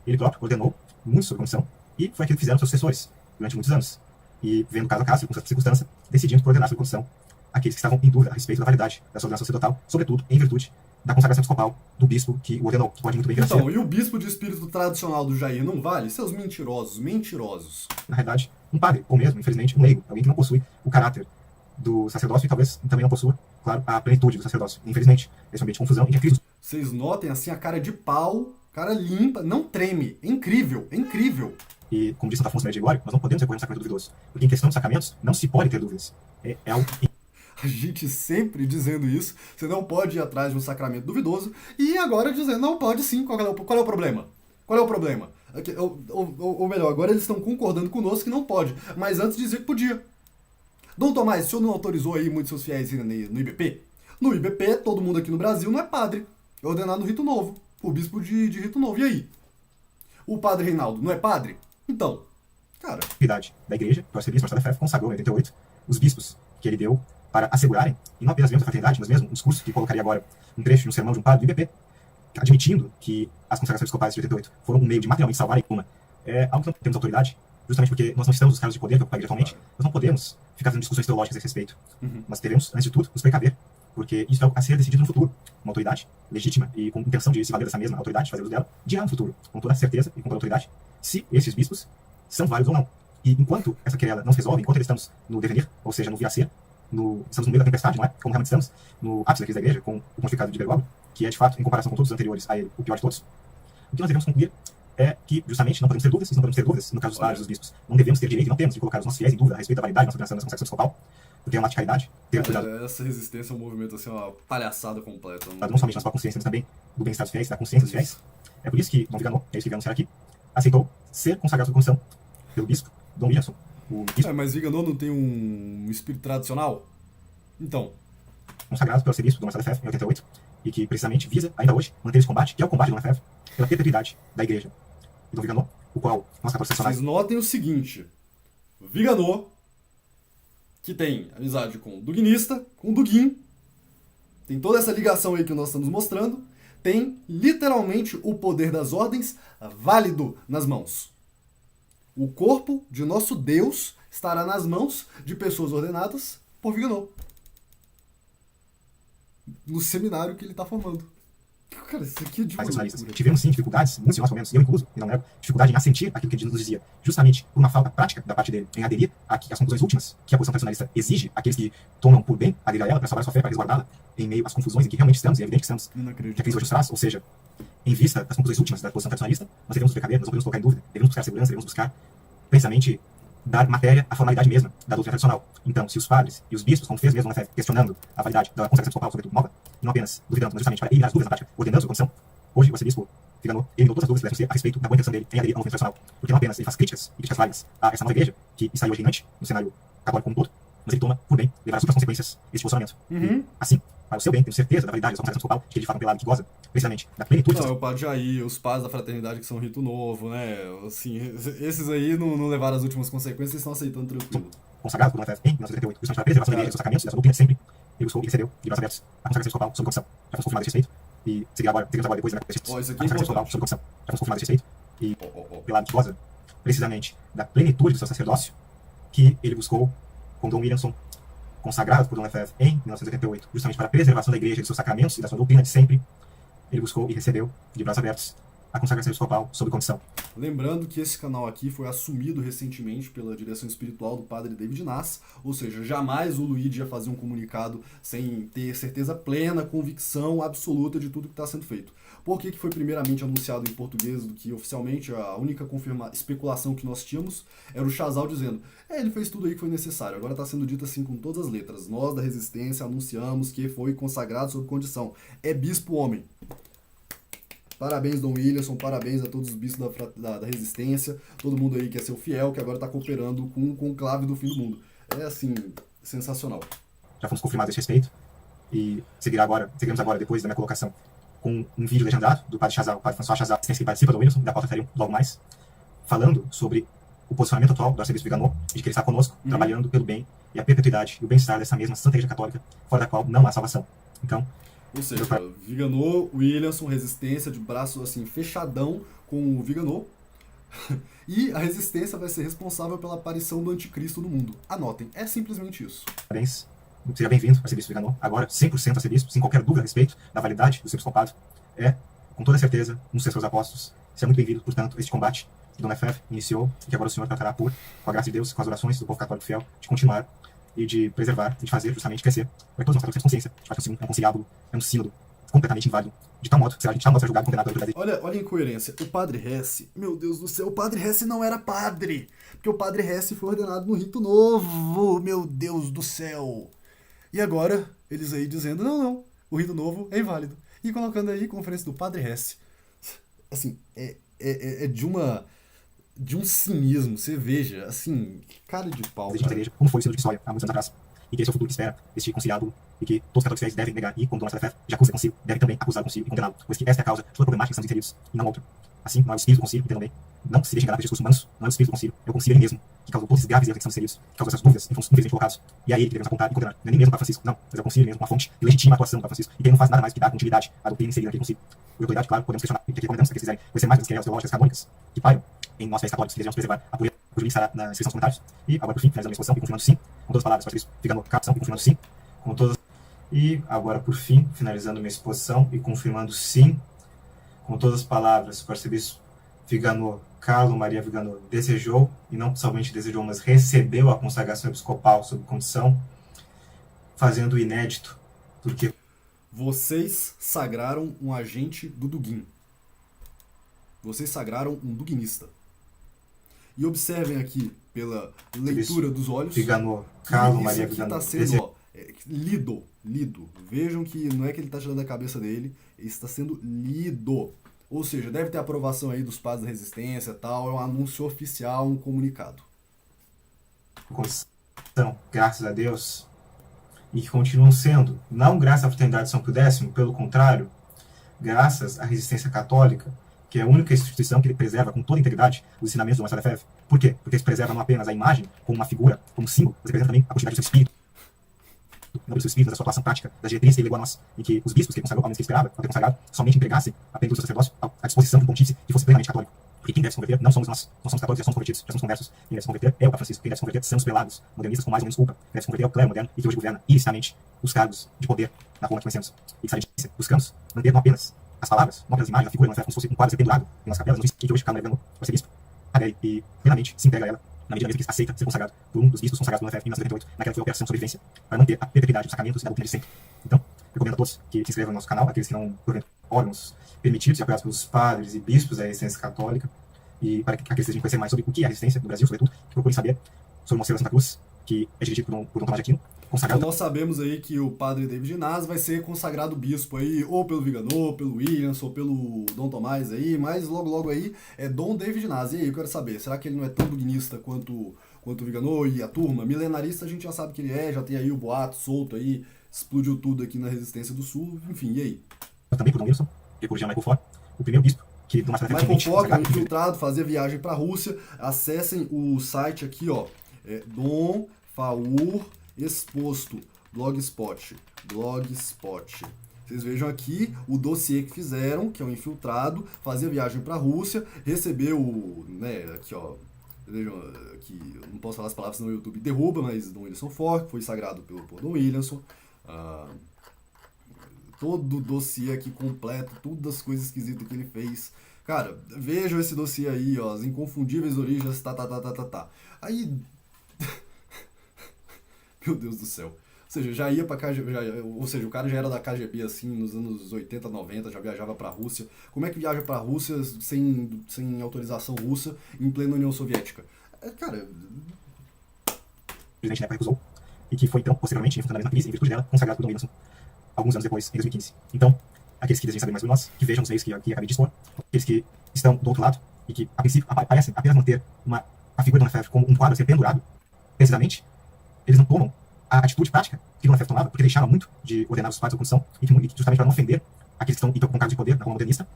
D: ele próprio ordenou muito sobre a condição, e foi aquilo que fizeram seus sucessores durante muitos anos. E vendo caso a caso, circunstância, decidindo por ordenar sobre a condição aqueles que estavam em dúvida a respeito da validade da sua ordenação sacerdotal, sobretudo em virtude da consagração episcopal do bispo que o ordenou, que pode muito bem vir a ser.
A: Então, e o bispo de espírito tradicional do Jair não vale? Seus mentirosos.
D: Na realidade, um padre, ou mesmo, infelizmente, um leigo, alguém que não possui o caráter do sacerdócio e talvez também não possua, claro, a plenitude do sacerdócio. Infelizmente, esse ambiente de confusão em que a crise...
A: Vocês notem assim a cara de pau, cara limpa, não treme. É incrível, é incrível.
D: E, como disse Santo Afonso Maria de Ligório, nós não podemos recorrer a um sacramento duvidoso, porque em questão de sacramentos não se pode ter dúvidas. É algo...
A: A gente sempre dizendo isso, você não pode ir atrás de um sacramento duvidoso, e agora dizendo, não, pode sim, qual é o problema? Qual é o problema? Ou melhor, agora eles estão concordando conosco que não pode, mas antes dizia que podia. Dom Tomás, o senhor não autorizou aí muitos seus fiéis no IBP? No IBP, todo mundo aqui no Brasil não é padre, é ordenado no rito novo, o bispo de rito novo, e aí? O padre Reinaldo não é padre? Então, cara...
D: ...da igreja, que o arcebispo Marcelo Lefebvre consagrou em 88, os bispos que ele deu para assegurarem, e não apenas dentro da fraternidade, mas mesmo um discurso que colocaria agora um trecho de um sermão de um padre do IBP, admitindo que as consagrações episcopais de 88 foram um meio de materialmente salvar uma, é algo que não temos autoridade, justamente porque nós não estamos nos cargos de poder que ocupa a igreja atualmente, nós não podemos ficar fazendo discussões teológicas a esse respeito. Mas devemos, antes de tudo, nos precaver, porque isso é a ser decidido no futuro. Uma autoridade legítima e com intenção de se valer dessa mesma autoridade, fazer uso dela, dirá no futuro, com toda certeza e com toda autoridade, se esses bispos são válidos ou não. E enquanto essa querela não se resolve, enquanto eles estamos no devenir, ou seja, no vir a ser, estamos no meio da tempestade, não é? Como realmente estamos, no ápice da crise da igreja, com o pontificado de Bergoglio, que é, de fato, em comparação com todos os anteriores a ele, o pior de todos. O que nós devemos concluir é que, justamente, não podemos ter dúvidas, e não podemos ter dúvidas, no caso dos padres e dos bispos, não devemos ter direito e não temos de colocar os nossos fiéis em dúvida a respeito da validade da nossa ordenação da consagração episcopal, porque é uma caridade, ter cuidado.
A: Essa resistência é um movimento, assim, uma palhaçada completa.
D: Não somente na sua consciência, mas também do bem-estar dos fiéis, da consciência dos fiéis. É por isso que Dom Viganò, é isso que vamos anunciar aqui, aceitou ser consagrado sob condição pelo bispo Dom Williamson.
A: Mas Viganò não tem um espírito tradicional? Então.
D: Consagrado pelo arcebispo Dom Marcelo Lefebvre em 88, e que precisamente visa, ainda hoje, manter esse combate, que é o combate de Dom Lefebvre, pela perpetuidade da igreja. E Dom Viganò o qual nós católicos tradicionais
A: Vocês notem o seguinte: Viganò, que tem amizade com o Duguinista, com o Dugin, tem toda essa ligação aí que nós estamos mostrando, tem literalmente o poder das ordens válido nas mãos. O corpo de nosso Deus estará nas mãos de pessoas ordenadas por Viganò. No seminário que ele está formando. Cara, isso aqui é de uma
D: tradicionalistas.
A: loucura.
D: Tivemos sim dificuldades, muitos de nós pelo menos, eu incluso, e não nego, dificuldade em assentir aquilo que ele nos dizia, justamente por uma falta prática da parte dele em aderir às conclusões últimas que a posição tradicionalista exige àqueles que tomam por bem aderir a ela para salvar a sua fé, para resguardá-la em meio às confusões em que realmente estamos, e é evidente que estamos,
A: Não acredito.
D: que a crise hoje nos traz, ou seja, em vista das conclusões últimas da posição tradicionalista, nós devemos nos precaver, nós não podemos colocar em dúvida, devemos buscar segurança, devemos buscar precisamente dar matéria à formalidade mesma da doutrina tradicional. Então, se os padres e os bispos, como fez mesmo na fé, questionando a validade da consagração episcopal, sobretudo nova, e não apenas duvidando, mas justamente para eliminar as dúvidas na prática, ordenando sua condição, hoje o arcebispo Viganò eliminou todas as dúvidas que devem ser a respeito da boa intenção dele em aderir ao movimento tradicional. Porque não apenas ele faz críticas e críticas válidas a essa nova igreja, que está hoje reinante no cenário católico como um todo, mas ele toma por bem levar as últimas consequências desse posicionamento. E, assim, para o seu bem, tenho certeza da validade da sua consagração episcopal, de que ele de fato é um pelado que goza precisamente da plenitude
A: Não, é o Padre Jair, os pais da fraternidade que são rito novo, né? Assim, esses aí não levaram as últimas consequências, eles estão aceitando tranquilo.
D: consagrado por uma fé em 1988, justamente para a preservação da igreja, dos seus sacramentos e da sua doutrina sempre. Ele buscou e recebeu de braços abertos a consagração episcopal sob condição. Já fomos confirmados desse respeito e seguiremos agora depois da
A: Ó, isso aqui é
D: consagração episcopal
A: importante.
D: sob condição. Já fomos confirmados desse respeito e
A: Ó.
D: pelado que goza precisamente da plenitude do seu sacerdócio que ele buscou com Dom Williamson, consagrado por Dom Lefebvre em 1988, justamente para a preservação da igreja, de seus sacramentos e da sua doutrina de sempre. Ele buscou e recebeu de braços abertos a consagração episcopal sob condição.
A: Lembrando que esse canal aqui foi assumido recentemente pela direção espiritual do padre David Nass, ou seja, jamais o Luigi ia fazer um comunicado sem ter certeza plena, convicção absoluta de tudo que está sendo feito. Por que foi primeiramente anunciado em português do que oficialmente a única especulação que nós tínhamos era o Chazal dizendo ele fez tudo aí que foi necessário, agora está sendo dito assim com todas as letras. Nós da Resistência anunciamos que foi consagrado sob condição. É bispo homem. Parabéns, Dom Williamson, parabéns a todos os bispos da Resistência, todo mundo aí que é seu fiel, que agora está cooperando com o conclave do fim do mundo. É, assim, sensacional.
D: Já fomos confirmados a esse respeito e seguiremos agora, depois da minha colocação, com um vídeo legendado do padre Chazal, o padre François Chazal, que participa do Williamson, da qual tratarei logo mais, falando sobre o posicionamento atual do arcebispo Viganò, de que ele está conosco, trabalhando pelo bem e a perpetuidade e o bem-estar dessa mesma Santa Igreja Católica, fora da qual não há salvação. Então,
A: ou seja, Viganò, Williamson, Resistência, de braço assim, fechadão com o Viganò. E a Resistência vai ser responsável pela aparição do anticristo no mundo. Anotem, é simplesmente isso.
D: parabéns. Seja bem-vindo, arcebispo Viganò. Agora, 100% arcebispo, sem qualquer dúvida a respeito da validade do seu episcopado. É, com toda certeza, um dos seus apóstolos. Seja muito bem-vindo, portanto, a este combate que Dom Lefebvre iniciou e que agora o Senhor tratará por, com a graça de Deus, com as orações do povo católico fiel, de continuar e de preservar e de fazer justamente crescer, para que todos nós católicos tenhamos consciência de que é um conciliábulo, é um sínodo completamente inválido, de tal modo que a gente jamais será julgado e condenado pela autoridade.
A: Olha a incoerência. O padre Hesse, meu Deus do céu, o padre Hesse não era padre, porque o padre Hesse foi ordenado no rito novo, meu Deus do céu. E agora, eles aí dizendo, não, o rito novo é inválido. E colocando aí a conferência do padre Hesse. Assim, é de um cinismo, você veja, assim, cara de pau.
D: Existe igreja, como foi o sínodo de Soia, há muitos anos atrás, e que esse é o futuro que espera, este conciliábulo, e que todos os católicos fiéis devem negar, e como Dom Lefebvre já acusa consigo, deve também acusar o concílio e condená-lo, pois que esta é a causa de toda a problemática que estamos inseridos, e não outra. Assim, não é o espírito do concílio, entendam bem, não se deixe enganar por discursos humanos, não é o espírito do concílio, é o concílio ele mesmo, que causou todos esses graves erros que estamos inseridos, que causou essas dúvidas, e fomos infelizmente colocados, e é ele que devemos apontar e condenar, não é nem mesmo para Francisco, não, mas é o concílio mesmo, uma fonte de legítima atuação para Francisco, e que ele não faz nada mais que dar continuidade à doutrina inserida naquele concílio. Por autoridade, claro, podemos questionar, e que recomendamos que eles fizerem conhecer mais das querelhas teológicas canônicas que pairam em nossa fé católica, que desejamos preservar a pureza, cujo link estará na descrição dos comentários. E agora, por fim, finalizando a exposição e confirmando sim, com todas as palavras, para Viganò, capção, e confirmando sim, com todas. E agora, por fim, finalizando minha exposição e confirmando sim, com todas as palavras, o arcebispo Viganò, Carlo Maria Viganò, desejou, e não somente desejou, mas recebeu a consagração episcopal sob condição, fazendo o inédito, porque
A: Vocês sagraram um agente do Dugin. Vocês sagraram um duguinista. E observem aqui, pela leitura dos olhos,
D: Viganò, Carlo Maria
A: isso aqui
D: Viganò,
A: está sendo lido. Vejam que não é que ele está tirando da cabeça dele, ele está sendo lido. Ou seja, deve ter aprovação aí dos padres da Resistência e tal, é um anúncio oficial, um comunicado.
D: Constituição, graças a Deus, e que continuam sendo, não graças à fraternidade de São Pio X, pelo contrário, graças à resistência católica, que é a única instituição que preserva com toda a integridade os ensinamentos do Marcelo Lefebvre. Por quê? Porque eles preservam não apenas a imagem como uma figura, como um símbolo, mas representa também a continuidade do seu espírito. Não do seu espírito, da sua atuação prática, da diretriz que ele legou a nós, em que os bispos que ele consagrou, ao menos que ele esperava, ao ter consagrado, somente entregassem a plenitude do seu sacerdócio à disposição do pontífice que fosse plenamente católico. Porque quem deve se converter não somos nós. Nós somos católicos, já somos convertidos, já somos conversos. Quem deve se converter é o Papa Francisco. Quem deve se converter são os prelados, modernistas com mais ou menos culpa. Quem deve se converter é o clero moderno e que hoje governa ilicitamente os cargos de poder na Roma que conhecemos. E que buscamos manter não apenas as palavras, não apenas a imagem, a figura, como se fosse um quadro a ser pendurado em nossas capelas, e que hoje Carlo Levano, o arcebispo, adere e plenamente se integra a ela, na medida mesmo que aceita ser consagrado por um dos bispos consagrados no Lefebvre em 1988, naquela que foi a operação de sobrevivência, para manter a perpetuidade dos sacramentos e da doutrina de sempre. Então, recomendo a todos que se inscrevam no nosso canal, aqueles que não, por órgãos permitidos e apoiados pelos padres e bispos da resistência católica, e para que aqueles desejam conhecer mais sobre o que é a resistência no Brasil, sobretudo, que procurem saber sobre o Mosteiro da Santa Cruz, que é dirigido por Dom Tomás de Aquino, consagrado.
A: Então nós sabemos aí que o padre David Inácio vai ser consagrado bispo aí, ou pelo Viganò, pelo Williams, ou pelo Dom Tomás aí, mas logo aí é Dom David Inácio. E aí, eu quero saber, será que ele não é tão buguinista quanto o Viganò e a turma? Milenarista a gente já sabe que ele é, já tem aí o boato solto aí, explodiu tudo aqui na Resistência do Sul, enfim, e aí?
D: Também por Dom Wilson, e por Jean Michael Fort, o primeiro bispo que do Marcelo
A: Michael Fort, é um infiltrado, fazia viagem para a Rússia. Acessem o site aqui, ó, Dom Faur Exposto, Blogspot. Vocês vejam aqui o dossiê que fizeram, que é um infiltrado, fazia viagem para a Rússia, recebeu, né, aqui ó, vejam, aqui, eu não posso falar as palavras no YouTube, derruba, mas Dom Williamson Fort, foi sagrado por Dom Williamson, todo o dossiê aqui completo, todas as coisas esquisitas que ele fez. Cara, vejam esse dossiê aí, ó, as inconfundíveis origens, tá. Aí... Meu Deus do céu. Ou seja, já ia pra KGB, ou seja, o cara já era da KGB assim nos anos 80, 90, já viajava pra Rússia. Como é que viaja pra Rússia sem autorização russa em plena União Soviética? Cara...
D: O presidente da época recusou, e que foi então, posteriormente, enfrentando a mesma crise, em virtude dela, consagrado por Dom Wilson, alguns anos depois, em 2015. Então, aqueles que desejam saber mais sobre nós, que vejam os meios que acabei de expor, aqueles que estão do outro lado, e que, a princípio, parecem apenas manter a figura do Dom Lefebvre como um quadro a ser pendurado, precisamente, eles não tomam a atitude prática que o Dom Lefebvre tomava, porque deixaram muito de ordenar os padres da condição, e que justamente para não ofender aqueles que estão com cargos de poder na Roma modernista,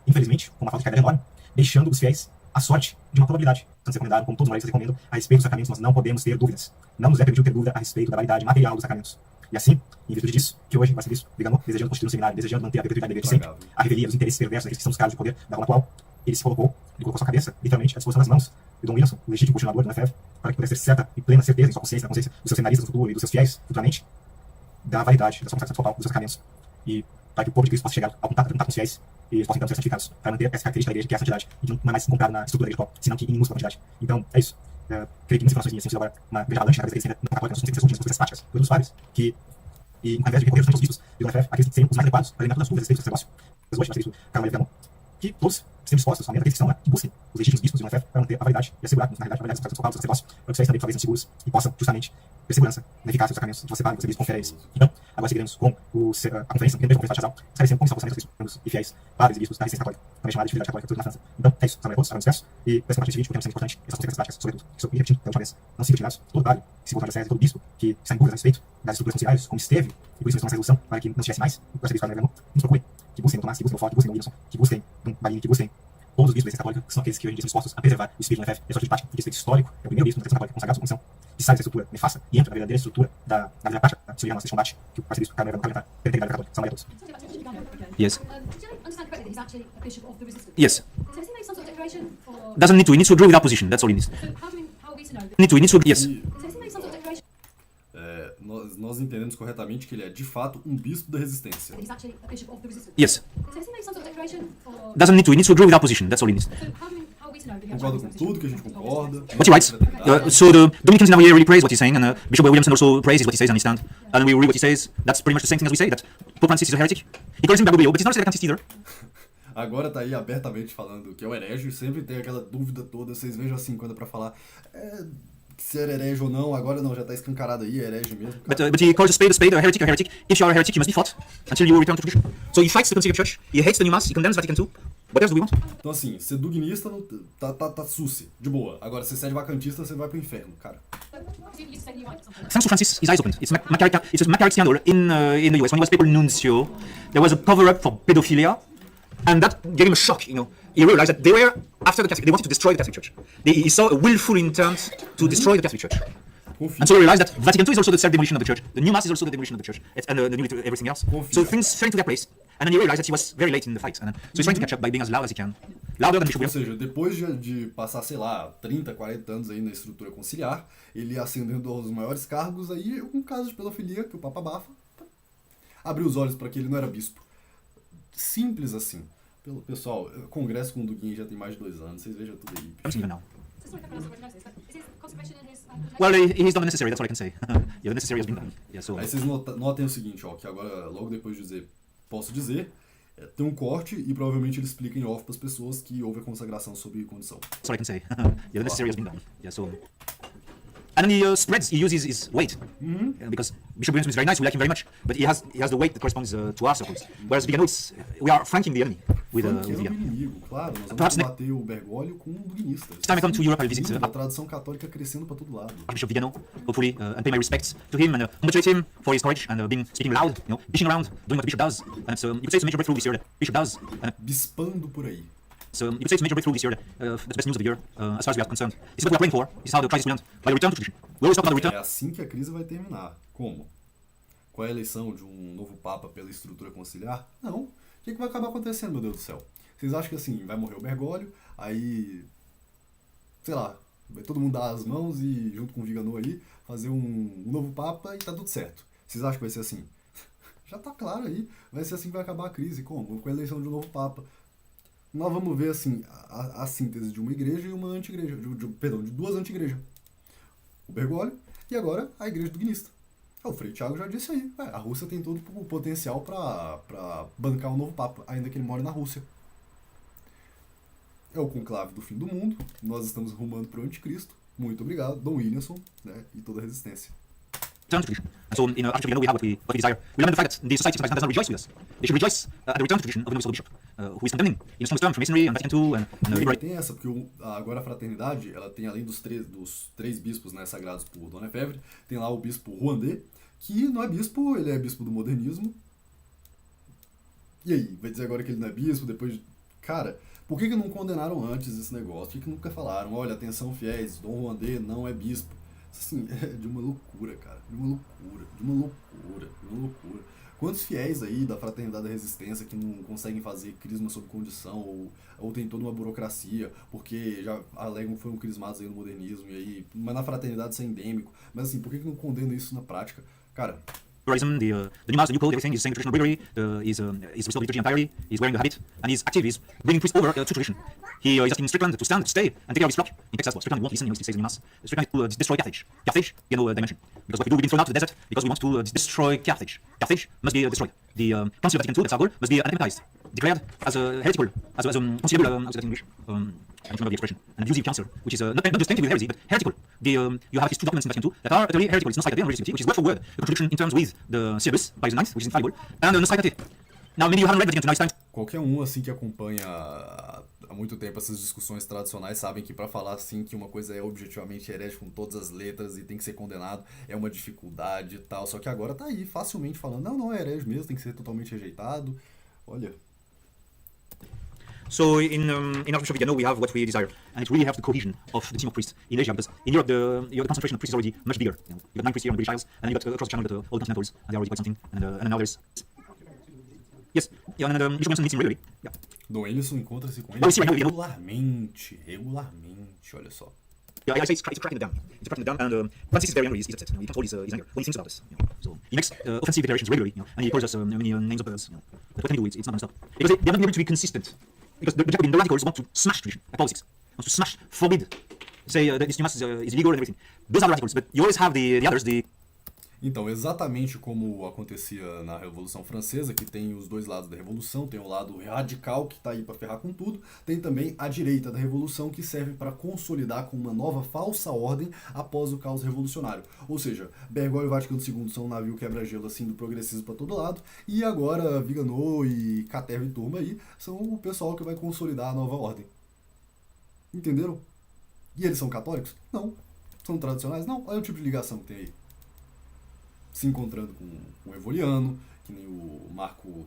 D: infelizmente, com uma falta de caráter enorme, deixando os fiéis à sorte de uma probabilidade. Tanto ser recomendado, como todos os moralistas recomendam, a respeito dos sacramentos, nós não podemos ter dúvidas. Não nos é permitido ter dúvida a respeito da validade material dos sacramentos. E assim, em virtude disso, que hoje o arcebispo Viganò, desejando constituir um seminário, desejando manter a perpetuidade da igreja sempre, a revelia dos interesses perversos daqueles que são os cargos de poder da Roma atual, ele colocou sua cabeça, literalmente, à disposição das mãos de Dom Wilson, o legítimo continuador do Lefebvre, para que pudesse ter certa e plena certeza em sua consciência, na consciência dos seus seminaristas no futuro e dos seus fiéis, futuramente, da validade da sua consagração total dos seus sacramentos. E para que o povo de Cristo possa chegar ao contato com os fiéis e eles possam então ser santificados, para manter essa característica da igreja, que é a santidade, e que não é mais comprada na estrutura da igreja atual, senão que em minúscula quantidade. Então, é isso. Creio que muitas informações minhas têm sido agora uma grande avalanche na cabeça deles, não católica, nós temos que ter as últimas práticas, todos os padres, que, e ao invés de recorrer aos bispos de Dom Lefebvre, aqueles que seriam os mais adequados para alimentar todas as dúvidas a respeito do sacerdócio. Mas hoje, arcebispo Carlo Viganò, que todos estão dispostos, somente aqueles que são, que busquem os legítimos bispos de Dom Lefebvre para manter a validade e assegurar, na realidade, a validade do sacerdócio, para que vocês também talvez sejam seguros e possam, justamente, ter segurança na eficácia dos sacramentos que você paga, que você bispo confere a eles. Então, agora seguiremos com a conferência, a primeira conferência de Chazal, esclarecendo como são os sacramentos e fiéis, padres e bispos da resistência católica, também chamada de fidelidade católica, tudo na França. Então, é isso. São todos, agora despeço. E para esse vídeo, porque é muito importante, essas consequências práticas, sobretudo, que estou me repetindo pela última vez, não se retirados, todo padre, que se encontra na Sé, todo bispo, que está em dúvidas a respeito das estruturas conciliares, como esteve, e por isso nós tomamos essa resolução, para que não tivesse mais, o arcebispo Carlo Viganò, nos procurem, que busquem o Tomás, que busquem o Fort, que busquem o Williamson, que busquem o Barini, que busquem todos os bispos da Igreja Católica, que são aqueles que hoje em dia são dispostos a preservar o espírito do Lefebvre e a sua prática, porque esse espírito histórico é o primeiro bispo da Igreja Católica consagrado à sua comissão, que sai dessa estrutura nefasta e entra na verdadeira estrutura da vida prática, da nossa combate, que o arcebispo Carlo Viganò vai pela integridade católica. São a todos.
C: Yes.
E: Did I understand correctly that he's actually a bishop of the resistance?
C: Yes.
E: So has he made some sort of declaration? Or...
C: Doesn't need to. He needs to agree with our position. That's all he needs.
E: So how are we to know?
C: Need to. He needs to. Yes.
E: So has he made some sort of declaration?
A: Nós entendemos corretamente que ele é de fato um bispo da resistência.
E: That he's actually a bishop of the resistance?
C: Yes.
E: So has he made some sort of declaration? Or...
C: Doesn't need to. He needs to agree with our position. That's all he needs.
E: So how are we to know that he
A: Concorda
E: actually
A: com tudo que a gente concorda.
C: What he writes. So the Dominicans in our year really praise what he's saying, and Bishop Williamson also praises what he says on his stand. And we read what he says. That's pretty much the same thing as we say, that Pope Francis is a heretic. He calls him Bergoglio, but he's not a sedecantist either.
A: Agora tá aí abertamente falando que é o herege, e sempre tem aquela dúvida toda, vocês vejam assim, quando é pra falar se era herege ou não, agora não, já tá escancarado aí, é herege mesmo.
C: But he calls a spade, a heretic, a heretic. If you are a heretic, you must be fought until you return to tradition. So he fights the Conciliar Church, he hates the new mass, he condemns Vatican II. What else do we want?
A: Então assim, ser dugnista não, tá suci, de boa. Agora, se você é de vacantista, você vai pro inferno, cara.
C: Thanks to Francis, his eyes opened. It's a McCarrick scandal in the US. When he was papal nuncio, there was a cover-up for pedophilia And that gave him a shock, you know. He realized that they were after the Catholic, they wanted to destroy the Catholic Church. He saw a willful intent to destroy the Catholic Church. And so he realized that Vatican II is also the self-demolition of the church. The new mass is also the demolition of the church, and the new everything else. So things fell into their place, and then he realized that he was very late in the fight. And so he's trying to catch up by being as loud as he can, louder than Bishop
A: Ou
C: William.
A: seja, depois de passar, sei lá, 30, 40 anos aí na estrutura conciliar, ele ascendendo aos maiores cargos, aí um caso de pedofilia que o Papa abafa, abriu os olhos para que ele não era bispo. Simples assim. Pelo pessoal, congresso com o Duguin já tem mais de 2 anos, vocês vejam tudo aí.
C: Even now.
E: Is this like a diagnosis? Is his consecration and his
C: Well, he's done the necessary. That's all I can say. Yeah, the necessary has been done. Yeah, so
A: Aí vocês notem o seguinte, ó, que agora, logo depois de dizer, posso dizer, tem um corte e provavelmente ele explica em off para as pessoas que houve a consagração sob condição.
C: that's all I can say. Yeah, the necessary has been done. Yeah, so. And then he spreads. He uses his weight because Bishop William is very nice. We like him very much, but he has the weight that corresponds to our circles. Whereas Vigano, we are flanking the enemy with
A: Flanqueando o
C: Vigano.
A: inimigo, claro, nós vamos
C: Perhaps
A: combater o Bergoglio com o Duguinista.
C: Time I come to Europe, I'll visit
A: A tradição católica crescendo para todo lado.
C: Archbishop Vigano, hopefully, and pay my respects to him and congratulate him for his courage and speaking loud, you know, dishing around, doing what the bishop does. And it's, you could say it's a major breakthrough this year. The bishop does. And
A: Bispando por aí.
C: so you could say it's a major breakthrough this year. That's the best news of the year, as far as we are concerned. This is what we are praying for. This is how the crisis will end. By a return to tradition. We always talk about the return.
A: É assim que a crise vai terminar. Como? Com a eleição de um novo Papa pela estrutura conciliar? Não. O que vai acabar acontecendo, meu Deus do céu? Vocês acham que assim, vai morrer o Bergoglio, aí, sei lá, vai todo mundo dar as mãos e, junto com o Vigano aí, fazer um novo Papa e tá tudo certo. Vocês acham que vai ser assim? Já tá claro aí. Vai ser assim que vai acabar a crise. Como? Com a eleição de um novo Papa. Nós vamos ver assim a síntese de uma igreja e uma anti-igreja, perdão, de 2 anti-igrejas. O Bergoglio e agora a igreja duguinista. O Frei Thiago já disse aí, a Rússia tem todo o potencial para bancar um novo Papa, ainda que ele more na Rússia. É o conclave do fim do mundo, nós estamos rumando para o anticristo. Muito obrigado, Dom Williamson, né, e toda a resistência.
C: Return to tradition. And so in Archbishop Vigano, we have what we desire. We lament the fact that the society sometimes does not rejoice with us. They should rejoice at the return to tradition of the new bishop, who is condemning in a strong term Freemasonry and Vatican II and
A: E
C: liberate.
A: tem essa, porque agora a fraternidade, ela tem além dos três bispos, né, sagrados por Dona Efévre, tem lá o bispo Rouanet, que não é bispo, ele é bispo do modernismo. E aí, vai dizer agora que ele não é bispo, depois... Cara, por que não condenaram antes esse negócio? Por que nunca falaram? Olha, atenção fiéis, Dom Rouanet não é bispo. Assim, é de uma loucura, cara. De uma loucura. Quantos fiéis aí da Fraternidade da Resistência que não conseguem fazer crisma sob condição ou tem toda uma burocracia, porque já alegam que foram crismados aí no modernismo, e aí, mas na Fraternidade isso é endêmico. Mas assim, por que não condena isso na prática? Cara,
C: Pluralism, the new mass, the new code, everything is saying traditional Gregory, is restored liturgy entirely, he's wearing the habit, and he's active, he's bringing priests over to tradition. He is asking Strickland to stand, to stay, and take care of his flock. In Texas, well, Strickland won't listen, he says in the mass. Strickland is to destroy Carthage. Carthage, you know, dimension. Because what we do, we've been thrown out to the desert, because we want to destroy Carthage. Carthage must be destroyed. The Council of Vatican II, that's our goal, must be anathematized, declared as a heretical, as considerable, how's that in English? I don't remember the expression, an abusive council, which is not just tainted with heresy, but heretical. You have these 2 documents in Vatican II that are utterly heretical. It's Nostra Aetate and Religiousity, which is word for word a contradiction in terms with the Syllabus, Pius IX, which is infallible, and Nostra Aetate. Now, maybe you haven't read Vatican II, now it's time.
A: qualquer um assim que acompanha há muito tempo essas discussões tradicionais sabem que para falar assim que uma coisa é objetivamente herética com todas as letras e tem que ser condenado é uma dificuldade e tal. Só que agora tá aí facilmente falando, não, é herege mesmo, tem que ser totalmente rejeitado. Olha...
C: So in Archbishop Vigano we have what we desire, and it really have the cohesion of the team of priests in Asia, because in Europe the concentration of priests is already much bigger. You got 9 priests here on the British Isles, and then you got across the channel you got all the continentals, and they're already quite something. And now there's yes, yeah, and Bishop Williamson meets him regularly. Yeah.
A: Dom Williamson encontra-se com ele
C: Oh, sim,
A: regularmente, olha só.
C: Yeah, I say it's cracking it down. It's cracking it down, and Francis is very angry. He's upset. You know, he controls his anger when he thinks about this. You know. So he makes offensive declarations regularly, you know, and he calls us many names of birds. You know. But what can he do? It's not non-stop because they haven't been able to be consistent. Because the Jacobin, the radicals want to smash tradition, like politics, want to smash, forbid, say that this new mass is illegal and everything. Those are the radicals, but you always have the others, the...
A: Então, exatamente como acontecia na Revolução Francesa, que tem os dois lados da Revolução, tem o lado radical que está aí para ferrar com tudo, tem também a direita da Revolução que serve para consolidar com uma nova falsa ordem após o caos revolucionário. Ou seja, Bergoglio e Vaticano II são um navio quebra-gelo assim do progressismo para todo lado, e agora Vigano e Caterva e turma aí são o pessoal que vai consolidar a nova ordem. Entenderam? E eles são católicos? Não. São tradicionais? Não. Olha o tipo de ligação que tem aí. Se encontrando com o Evoliano, que nem o Marco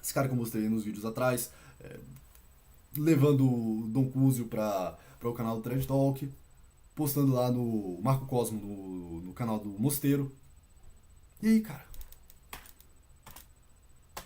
A: Esse cara que eu mostrei nos vídeos atrás, levando o Dom Cúzio para o canal do Thread Talk, postando lá no Marco Cosmo, no canal do Mosteiro. E aí, cara?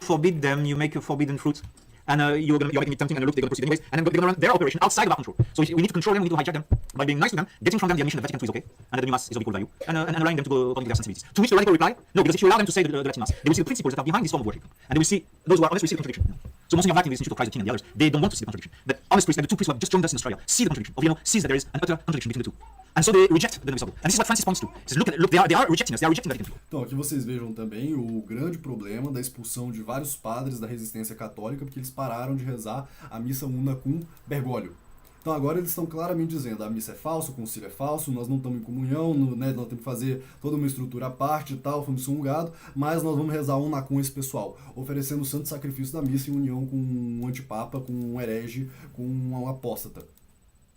C: Forbid them, you make a forbidden fruit, and you're making it tempting, and they're gonna proceed anyways, and then they're gonna run their operation outside of our control. So we need to control them, we need to hijack them by being nice to them, getting from them the admission that Vatican II is okay, and that the new mass is of equal value, and allowing them to go according to their sensibilities. To which the radical reply, no, because if you allow them to say the Latin mass, they will see the principles that are behind this form of worship, and they will see those who are honest will see the contradiction. So Monsignor Vakin, the Institute of Christ the King, and the others, they don't want to see the contradiction. The honest priests, and the two priests who have just joined us in Australia, see the contradiction. Oviedo sees that there is an utter contradiction between the two. And so they reject the Novus Ordo. And this is what Francis points to. He says, look, they are rejecting us, they are rejecting Vatican II.
A: Então, aqui vocês vejam também o grande problema da expulsão de vários padres da resistência católica porque eles pararam de rezar a missa una com Bergoglio. Então agora eles estão claramente dizendo a missa é falsa, o concílio é falso, nós não estamos em comunhão, né, nós temos que fazer toda uma estrutura à parte e tal, fomos excomungado, mas nós vamos rezar una com esse pessoal, oferecendo o santo sacrifício da missa em união com um antipapa, com um herege, com um apóstata.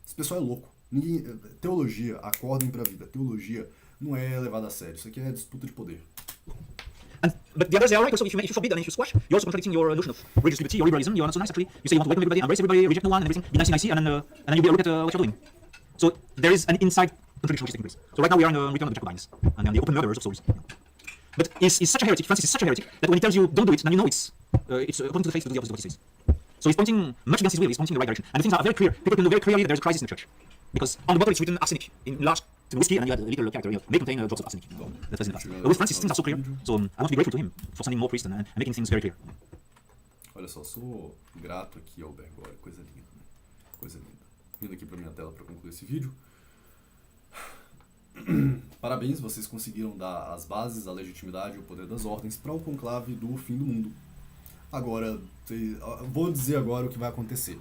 A: Esse pessoal é louco. Teologia, acordem pra vida. Teologia não é levada a sério. Isso aqui é disputa de poder.
C: But the others, they are right. So if you forbid and if you squash, you're also contradicting your notion of religious liberty or liberalism. You're not so nice, actually. You say you want to welcome everybody, embrace everybody, reject no one, and everything. Be nice, and then you'll be able to look at what you're doing. So there is an inside contradiction which is taking place. So right now we are on the return of the Jacobins and on the open murderers of souls. But he's such a heretic. Francis is such a heretic that when he tells you don't do it, then you know it's according to the faith to do the opposite of what he says. So he's pointing much against his will. He's pointing in the right direction, and the things are very clear. People can know very clearly that there's a crisis in the church. Because on the bottle it's written arsenic in large whiskey, and then you had a little character, may contain drops of arsenic. That was in the past. But with Francis, things are so clear. So I want to be grateful to him for sending more priests and making things very clear.
A: Olha só, sou grato aqui ao Bergoglio. Coisa linda, né? Coisa linda. Vindo aqui pra minha tela para concluir esse vídeo. Parabéns, vocês conseguiram dar as bases, a legitimidade e o poder das ordens para o conclave do fim do mundo. Agora, vou dizer agora o que vai acontecer.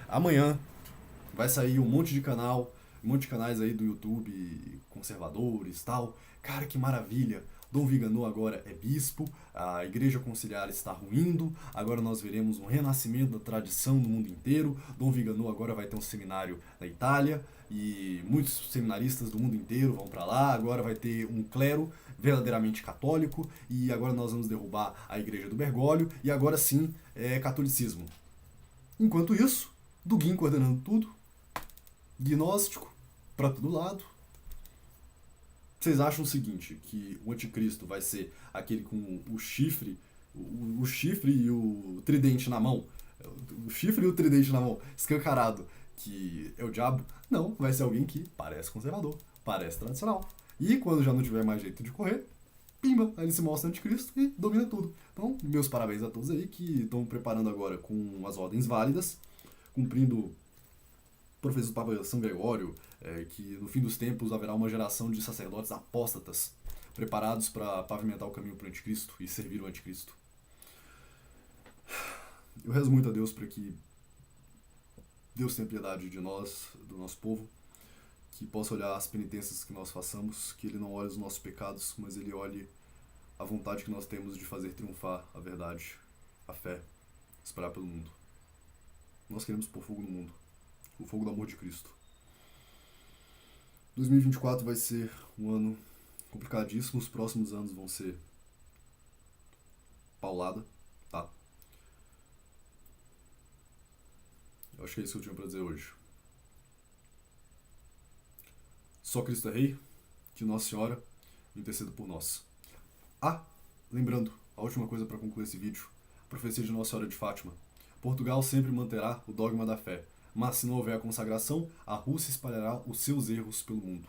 A: Amanhã vai sair um monte de canais aí do YouTube conservadores e tal. Cara, que maravilha! Dom Vigano agora é bispo, a Igreja Conciliar está ruindo, agora nós veremos um renascimento da tradição no mundo inteiro. Dom Vigano agora vai ter um seminário na Itália e muitos seminaristas do mundo inteiro vão para lá. Agora vai ter um clero verdadeiramente católico e agora nós vamos derrubar a Igreja do Bergoglio e agora sim é catolicismo. Enquanto isso, Dugin coordenando tudo, gnóstico para todo lado. Vocês acham o seguinte, que o anticristo vai ser aquele com o chifre e o tridente na mão? O chifre e o tridente na mão, escancarado, que é o diabo? Não, vai ser alguém que parece conservador, parece tradicional. E quando já não tiver mais jeito de correr, pimba, aí ele se mostra anticristo e domina tudo. Então, meus parabéns a todos aí que estão preparando agora com as ordens válidas, cumprindo profecias do Papa São Gregório, que no fim dos tempos haverá uma geração de sacerdotes apóstatas preparados para pavimentar o caminho para o anticristo e servir o anticristo. Eu rezo muito a Deus para que Deus tenha piedade de nós, do nosso povo, que possa olhar as penitências que nós façamos, que Ele não olhe os nossos pecados, mas Ele olhe a vontade que nós temos de fazer triunfar a verdade, a fé, espalhar pelo mundo. Nós queremos pôr fogo no mundo. O fogo do amor de Cristo. 2024 vai ser um ano complicadíssimo, os próximos anos vão ser paulada, tá? Eu acho que é isso que eu tinha pra dizer hoje. Só Cristo é Rei, que Nossa Senhora interceda por nós. Ah, lembrando, a última coisa para concluir esse vídeo, a profecia de Nossa Senhora de Fátima. Portugal sempre manterá o dogma da fé. Mas se não houver a consagração, a Rússia espalhará os seus erros pelo mundo.